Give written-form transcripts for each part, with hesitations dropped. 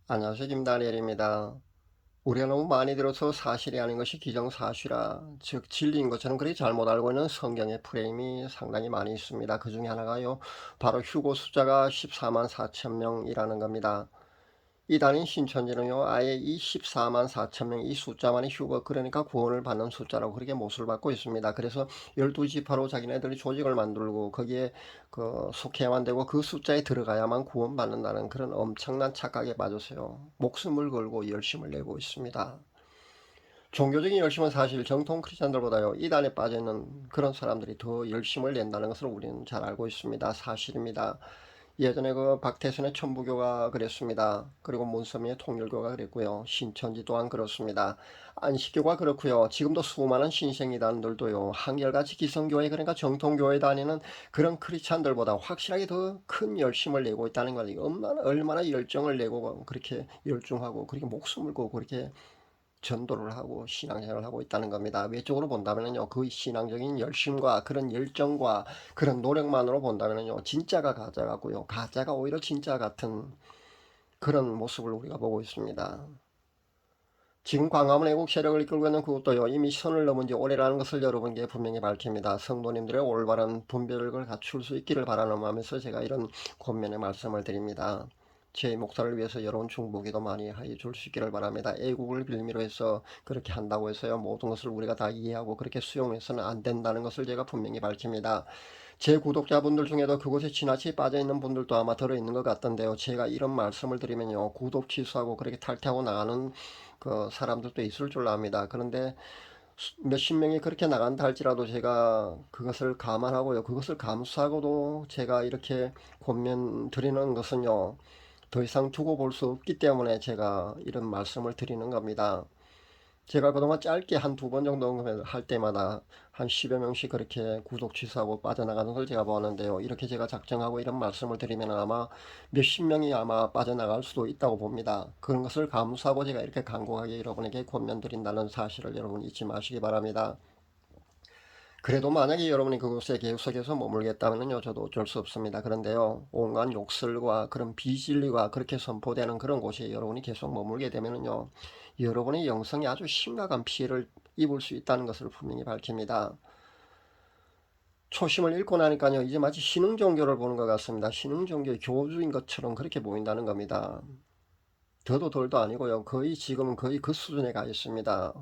안녕하세요. 김다니엘입니다. 우리가 너무 많이 들어서 사실이 아닌 것이 기정사실화, 즉 진리인 것처럼 그렇게 잘못 알고 있는 성경의 프레임이 상당히 많이 있습니다. 그 중에 하나가요, 바로 휴고 숫자가 14만 4천 명이라는 겁니다. 이 단인 신천지는요, 아예 이 14만 4천 명 이 숫자만이 휴거, 그러니까 구원을 받는 숫자라고 그렇게 못을 받고 있습니다. 그래서 12지파로 자기네들이 조직을 만들고 거기에 속해야만 되고 그 숫자에 들어가야만 구원받는다는 그런 엄청난 착각에 빠져서요, 목숨을 걸고 열심을 내고 있습니다. 종교적인 열심은 사실 정통 크리스찬들보다요, 이단에 빠져있는 그런 사람들이 더 열심을 낸다는 것을 우리는 잘 알고 있습니다. 사실입니다. 예전에 그 박태선의 천부교가 그랬습니다. 그리고 문선미의 통일교가 그랬고요. 신천지 또한 그렇습니다. 안식교가 그렇고요. 지금도 수많은 신생이단들도요, 한결같이 기성교회, 그러니까 정통교회 다니는 그런 크리스찬들보다 확실하게 더 큰 열심을 내고 있다는 거예요. 얼마나 열정을 내고 그렇게 열중하고 그렇게 목숨을 걸고 그렇게 전도를 하고 신앙생활을 하고 있다는 겁니다. 외적으로 본다면요, 그 신앙적인 열심과 그런 열정과 그런 노력만으로 본다면요, 진짜가 가짜 같고요, 가짜가 오히려 진짜 같은 그런 모습을 우리가 보고 있습니다. 지금 광화문 애국 세력을 이끌고 있는 그것도요, 이미 선을 넘은 지 오래라는 것을 여러분께 분명히 밝힙니다. 성도님들의 올바른 분별을 갖출 수 있기를 바라면서 제가 이런 권면의 말씀을 드립니다. 제 목사를 위해서 여러분 중보기도 많이 해줄 수 있기를 바랍니다. 애국을 빌미로 해서 그렇게 한다고 해서요, 모든 것을 우리가 다 이해하고 그렇게 수용해서는 안 된다는 것을 제가 분명히 밝힙니다. 제 구독자분들 중에도 그곳에 지나치 빠져있는 분들도 아마 들어있는 것 같던데요, 제가 이런 말씀을 드리면요, 구독 취소하고 그렇게 탈퇴하고 나가는 그 사람들도 있을 줄 압니다. 그런데 몇십 명이 그렇게 나간다 할지라도 제가 그것을 감안하고요, 그것을 감수하고도 제가 이렇게 권면 드리는 것은요, 더 이상 두고 볼 수 없기 때문에 제가 이런 말씀을 드리는 겁니다. 제가 그동안 짧게 한 두 번 정도 할 때마다 한 10여 명씩 그렇게 구독 취소하고 빠져나가는 걸 제가 보았는데요, 이렇게 제가 작정하고 이런 말씀을 드리면 아마 몇십 명이 아마 빠져나갈 수도 있다고 봅니다. 그런 것을 감수하고 제가 이렇게 간곡하게 여러분에게 권면 드린다는 사실을 여러분 잊지 마시기 바랍니다. 그래도 만약에 여러분이 그곳에 계속해서 머물겠다면요, 저도 어쩔 수 없습니다. 그런데요, 온갖 욕설과 그런 비진리가 그렇게 선포되는 그런 곳에 여러분이 계속 머물게 되면요, 여러분의 영성이 아주 심각한 피해를 입을 수 있다는 것을 분명히 밝힙니다. 초심을 잃고 나니까요, 이제 마치 신흥 종교를 보는 것 같습니다. 신흥 종교의 교주인 것처럼 그렇게 보인다는 겁니다. 더도 덜도 아니고요, 거의 지금은 거의 그 수준에 가 있습니다.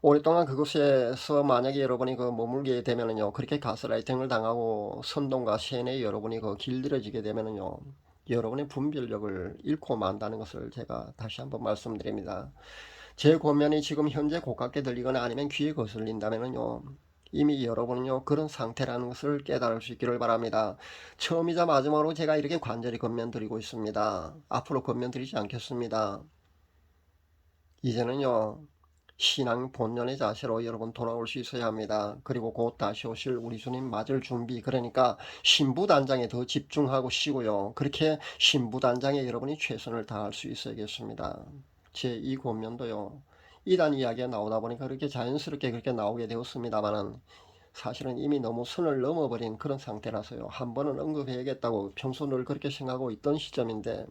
오랫동안 그곳에서 만약에 여러분이 머물게 되면은요, 그렇게 가스라이팅을 당하고 선동과 세뇌에 여러분이 길들여지게 되면은요, 여러분의 분별력을 잃고 만다는 것을 제가 다시 한번 말씀드립니다. 제 권면이 지금 현재 고깝게 들리거나 아니면 귀에 거슬린다면은요, 이미 여러분은요, 그런 상태라는 것을 깨달을 수 있기를 바랍니다. 처음이자 마지막으로 제가 이렇게 간절히 권면드리고 있습니다. 앞으로 권면드리지 않겠습니다. 이제는요, 신앙 본연의 자세로 여러분 돌아올 수 있어야 합니다. 그리고 곧 다시 오실 우리 주님 맞을 준비, 그러니까 신부단장에 더 집중하고 쉬고요, 그렇게 신부단장에 여러분이 최선을 다할 수 있어야겠습니다. 제 이 권면도요, 이단 이야기가 나오다 보니까 그렇게 자연스럽게 그렇게 나오게 되었습니다만은, 사실은 이미 너무 선을 넘어버린 그런 상태라서요, 한 번은 언급해야겠다고 평소 늘 그렇게 생각하고 있던 시점인데,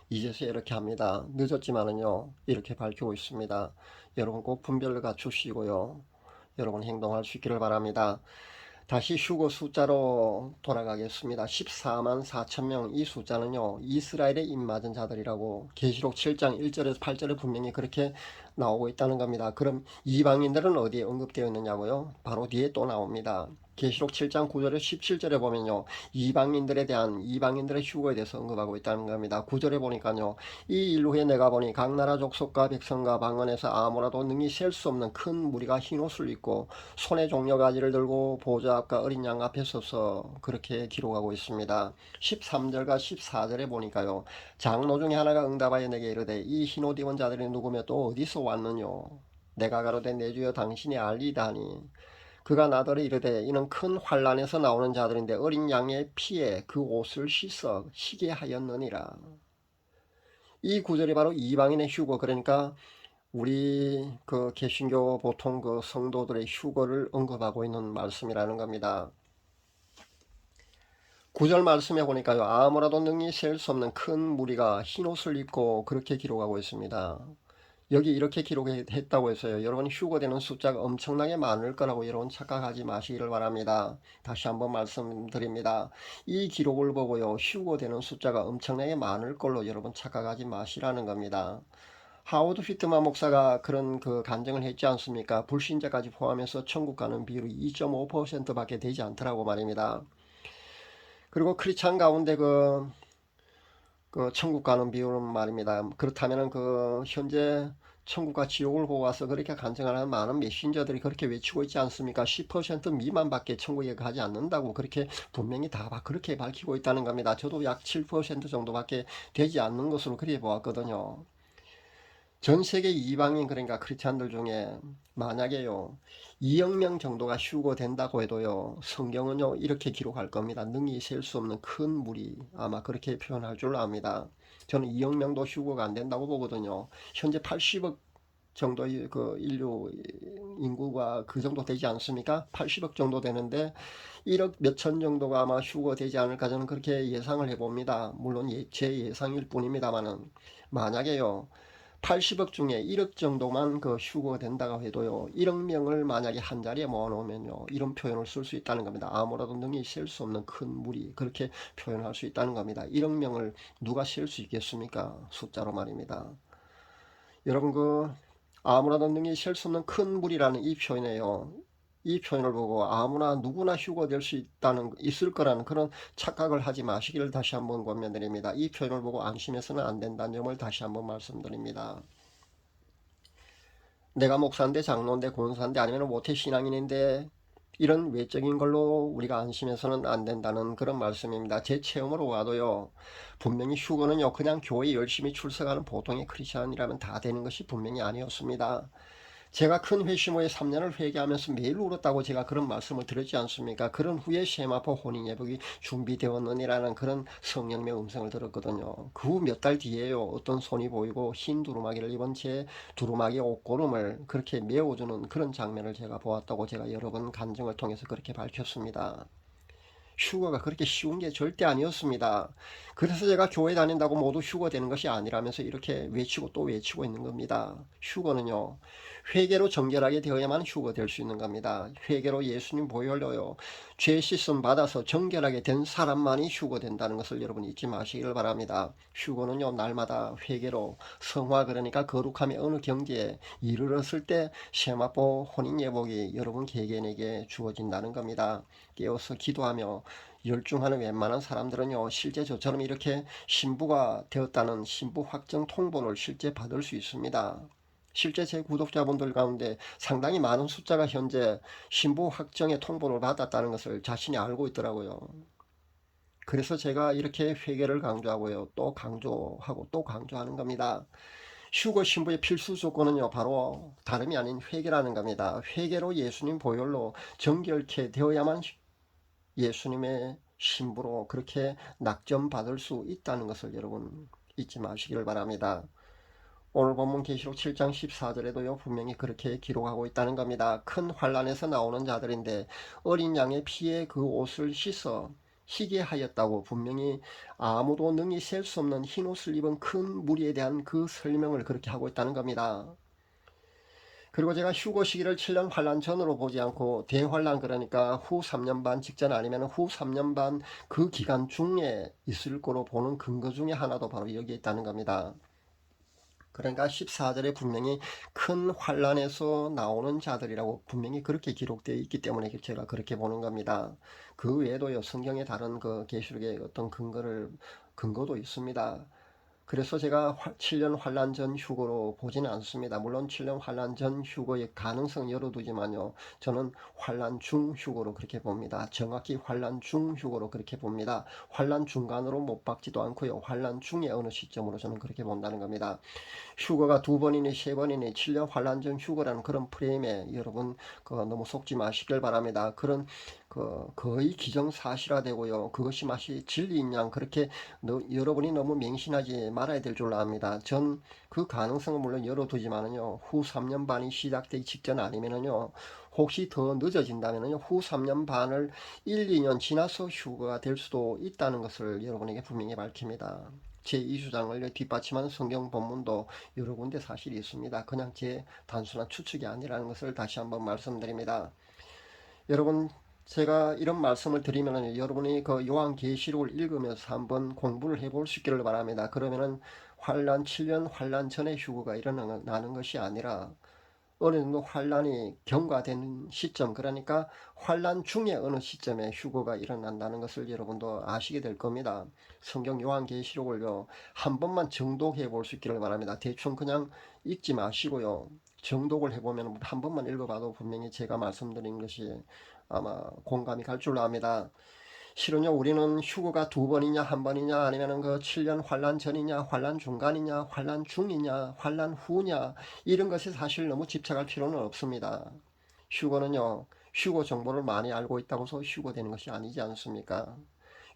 이제서야 이렇게 합니다. 늦었지만은요, 이렇게 밝히고 있습니다. 여러분 꼭 분별을 갖추시고요, 여러분 행동할 수 있기를 바랍니다. 다시 휴거 숫자로 돌아가겠습니다. 14만 4천 명, 이 숫자는요, 이스라엘에 입맞은 자들이라고 계시록 7장 1절에서 8절에 분명히 그렇게 나오고 있다는 겁니다. 그럼 이방인들은 어디에 언급되어 있느냐고요? 바로 뒤에 또 나옵니다. 계시록 7장 9절에 17절에 보면요, 이방인들에 대한 이방인들의 휴거에 대해서 언급하고 있다는 겁니다. 9절에 보니까요, 이 일 후에 내가 보니 각 나라 족속과 백성과 방언에서 아무라도 능히 셀 수 없는 큰 무리가 흰 옷을 입고 손에 종려가지를 들고 보좌 앞과 어린 양 앞에 서서 그렇게 기록하고 있습니다. 13절과 14절에 보니까요, 장로 중에 하나가 응답하여 내게 이르되 이 흰옷 입은 자들이 누구며 또 어디서 왔느뇨? 내가 가로되 내 주여 당신이 알리다니. 그가 나더러 이르되 이는 큰 환란에서 나오는 자들인데 어린 양의 피에 그 옷을 씻어 시게 하였느니라. 이 구절이 바로 이방인의 휴거, 그러니까 우리 개신교 보통 성도들의 휴거를 언급하고 있는 말씀이라는 겁니다. 구절 말씀해 보니까요. 아무라도 능히 셀 수 없는 큰 무리가 흰옷을 입고 그렇게 기록하고 있습니다. 여기 이렇게 기록했다고 해서요. 여러분 휴거되는 숫자가 엄청나게 많을 거라고 여러분 착각하지 마시기를 바랍니다. 다시 한번 말씀드립니다. 이 기록을 보고요. 휴거되는 숫자가 엄청나게 많을 걸로 여러분 착각하지 마시라는 겁니다. 하워드 피트만 목사가 그런 간증을 했지 않습니까? 불신자까지 포함해서 천국 가는 비율이 2.5%밖에 되지 않더라고 말입니다. 그리고 크리스찬 가운데 천국 가는 비율은 말입니다. 그렇다면은 현재 천국과 지옥을 보고 와서 그렇게 간증하는 많은 메신저들이 그렇게 외치고 있지 않습니까? 10% 미만밖에 천국에 가지 않는다고 그렇게 분명히 다 그렇게 밝히고 있다는 겁니다. 저도 약 7% 정도밖에 되지 않는 것으로 그렇게 보았거든요. 전 세계 이방인 그러니까 크리스찬들 중에 만약에요 2억 명 정도가 휴거된다고 해도요 성경은요 이렇게 기록할 겁니다. 능히 셀 수 없는 큰 무리 아마 그렇게 표현할 줄 압니다. 저는 2억 명도 휴거가 안 된다고 보거든요. 현재 80억 정도의 인류 인구가 그 정도 되지 않습니까? 80억 정도 되는데 1억 몇천 정도가 아마 휴거되지 않을까 저는 그렇게 예상을 해봅니다. 물론 제 예상일 뿐입니다만은 만약에요 80억 중에 1억 정도만 휴거된다고 해도요 1억 명을 만약에 한 자리에 모아놓으면요 이런 표현을 쓸 수 있다는 겁니다. 아무라도 능히 셀 수 없는 큰 무리 그렇게 표현할 수 있다는 겁니다. 1억 명을 누가 셀 수 있겠습니까? 숫자로 말입니다. 여러분 아무라도 능히 셀 수 없는 큰 무리라는 이 표현이에요. 이 표현을 보고 아무나 누구나 휴거될 수 있을 거라는 그런 착각을 하지 마시기를 다시 한번 권면드립니다. 이 표현을 보고 안심해서는 안 된다는 점을 다시 한번 말씀드립니다. 내가 목사인데 장로인데 권사인데 아니면 모태 신앙인인데 이런 외적인 걸로 우리가 안심해서는 안 된다는 그런 말씀입니다. 제 체험으로 와도요 분명히 휴거는요 그냥 교회 열심히 출석하는 보통의 크리스천이라면 다 되는 것이 분명히 아니었습니다. 제가 큰 회심후에 3년을 회개하면서 매일 울었다고 제가 그런 말씀을 드렸지 않습니까? 그런 후에 세마포 혼인예복이 준비되었느니라는 그런 성령의 음성을 들었거든요. 그 후 몇 달 뒤에요. 어떤 손이 보이고 흰 두루마기를 입은 제 두루마기 옷고름을 그렇게 메워주는 그런 장면을 제가 보았다고 제가 여러 번 간증을 통해서 그렇게 밝혔습니다. 휴거가 그렇게 쉬운 게 절대 아니었습니다. 그래서 제가 교회 다닌다고 모두 휴거 되는 것이 아니라면서 이렇게 외치고 또 외치고 있는 겁니다. 휴거는요 회개로 정결하게 되어야만 휴거 될 수 있는 겁니다. 회개로 예수님 보혈로요 죄 씻음 받아서 정결하게 된 사람만이 휴거 된다는 것을 여러분 잊지 마시기를 바랍니다. 휴거는요 날마다 회개로 성화 그러니까 거룩함의 어느 경지에 이르렀을 때 세마포 혼인예복이 여러분 개개인에게 주어진다는 겁니다. 깨어서 기도하며 열중하는 웬만한 사람들은요 실제 저처럼 이렇게 신부가 되었다는 신부 확정 통보를 실제 받을 수 있습니다. 실제 제 구독자분들 가운데 상당히 많은 숫자가 현재 신부 확정의 통보를 받았다는 것을 자신이 알고 있더라고요. 그래서 제가 이렇게 회개를 강조하고요 또 강조하고 또 강조하는 겁니다. 휴거 신부의 필수 조건은요 바로 다름이 아닌 회개라는 겁니다. 회개로 예수님 보혈로 정결케 되어야만 예수님의 신부로 그렇게 낙점받을 수 있다는 것을 여러분 잊지 마시기를 바랍니다. 오늘 본문 계시록 7장 14절에도요 분명히 그렇게 기록하고 있다는 겁니다. 큰 환란에서 나오는 자들인데 어린 양의 피에 그 옷을 씻어 희게 하였다고 분명히 아무도 능히 셀 수 없는 흰 옷을 입은 큰 무리에 대한 그 설명을 그렇게 하고 있다는 겁니다. 그리고 제가 휴거 시기를 7년 환란 전으로 보지 않고 대환란 그러니까 후 3년 반 직전 아니면 후 3년 반 그 기간 중에 있을 거로 보는 근거 중에 하나도 바로 여기에 있다는 겁니다. 그러니까 14절에 분명히 큰 환란에서 나오는 자들이라고 분명히 그렇게 기록되어 있기 때문에 제가 그렇게 보는 겁니다. 그 외에도요 성경의 다른 계시록의 어떤 근거도 있습니다. 그래서 제가 7년 환란 전 휴거로 보지는 않습니다. 물론 7년 환란 전 휴거의 가능성 열어두지만요. 저는 환란 중 휴거로 그렇게 봅니다. 정확히 환란 중 휴거로 그렇게 봅니다. 환란 중간으로 못 박지도 않고요. 환란 중의 어느 시점으로 저는 그렇게 본다는 겁니다. 휴거가 두 번이니 세 번이니 7년 환란 전 휴거라는 그런 프레임에 여러분 너무 속지 마시길 바랍니다. 그런 거의 기정사실화되고요. 그것이 마치 진리인 양 그렇게 여러분이 너무 맹신하지 말아야 될 줄 압니다. 전 그 가능성은 물론 열어두지만은요. 후 3년 반이 시작되기 직전 아니면은요. 혹시 더 늦어진다면 후 3년 반을 1, 2년 지나서 휴거가 될 수도 있다는 것을 여러분에게 분명히 밝힙니다. 제 이 주장을 뒷받침하는 성경 본문도 여러 군데 사실이 있습니다. 그냥 제 단순한 추측이 아니라는 것을 다시 한번 말씀드립니다. 여러분, 제가 이런 말씀을 드리면 여러분이 그 요한계시록을 읽으면서 한번 공부를 해볼 수 있기를 바랍니다. 그러면은 환란 7년 환란 전에 휴거가 일어나는 것이 아니라 어느 정도 환란이 경과된 시점, 그러니까 환란 중에 어느 시점에 휴거가 일어난다는 것을 여러분도 아시게 될 겁니다. 성경 요한계시록을요 한 번만 정독해 볼 수 있기를 바랍니다. 대충 그냥 읽지 마시고요, 정독을 해보면 한 번만 읽어봐도 분명히 제가 말씀드린 것이 아마 공감이 갈 줄로 압니다. 실은요, 우리는 휴거가 두 번이냐 한 번이냐 아니면 그 7년 환란 전이냐 환란 중간이냐 환란 중이냐 환란 후냐 이런 것에 사실 너무 집착할 필요는 없습니다. 휴거는요, 휴거 정보를 많이 알고 있다고 해서 휴거되는 것이 아니지 않습니까?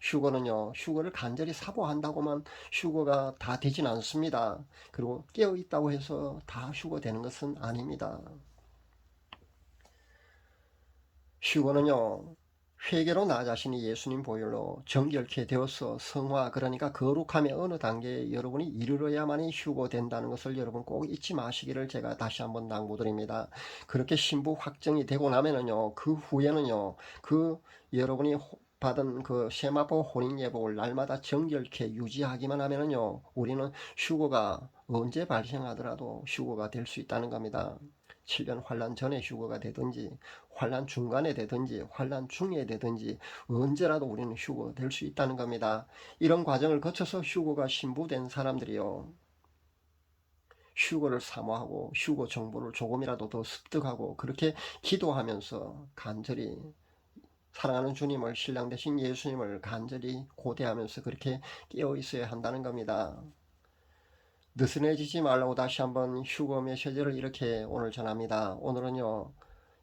휴거는요, 휴거를 간절히 사모한다고만 휴거가 다 되진 않습니다. 그리고 깨어 있다고 해서 다 휴거되는 것은 아닙니다. 휴거는요, 회개로 나 자신이 예수님 보혈로 정결케 되어서 성화, 그러니까 거룩함의 어느 단계에 여러분이 이르러야만이 휴거된다는 것을 여러분 꼭 잊지 마시기를 제가 다시 한번 당부드립니다. 그렇게 신부 확정이 되고 나면은요, 그 후에는요, 그 여러분이 받은 그 세마포 혼인예복을 날마다 정결케 유지하기만 하면은요, 우리는 휴거가 언제 발생하더라도 휴거가 될 수 있다는 겁니다. 7년 환란 전에 휴거가 되든지 환란 중간에 되든지 환란 중에 되든지 언제라도 우리는 휴거될 수 있다는 겁니다. 이런 과정을 거쳐서 휴거가 신부된 사람들이요, 휴거를 사모하고 휴거 정보를 조금이라도 더 습득하고 그렇게 기도하면서 간절히 사랑하는 주님을, 신랑 되신 예수님을 간절히 고대하면서 그렇게 깨어 있어야 한다는 겁니다. 느슨해지지 말라고 다시 한번 휴거 메시지를 이렇게 오늘 전합니다. 오늘은요,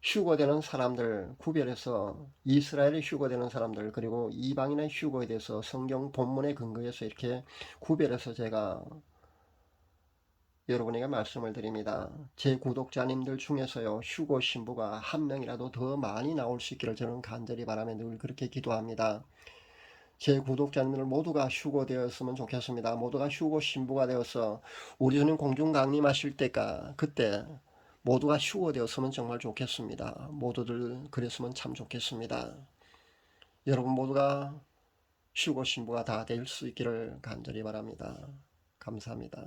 휴거되는 사람들 구별해서 이스라엘의 휴거되는 사람들 그리고 이방인의 휴거에 대해서 성경 본문에 근거해서 이렇게 구별해서 제가 여러분에게 말씀을 드립니다. 제 구독자님들 중에서요, 휴거 신부가 한 명이라도 더 많이 나올 수 있기를 저는 간절히 바라며 늘 그렇게 기도합니다. 제 구독자님들 모두가 휴거되었으면 좋겠습니다. 모두가 휴거 신부가 되어서 우리 주님 공중 강림하실 때가 그때 모두가 휴거되었으면 정말 좋겠습니다. 모두들 그랬으면 참 좋겠습니다. 여러분 모두가 휴거 신부가 다 될 수 있기를 간절히 바랍니다. 감사합니다.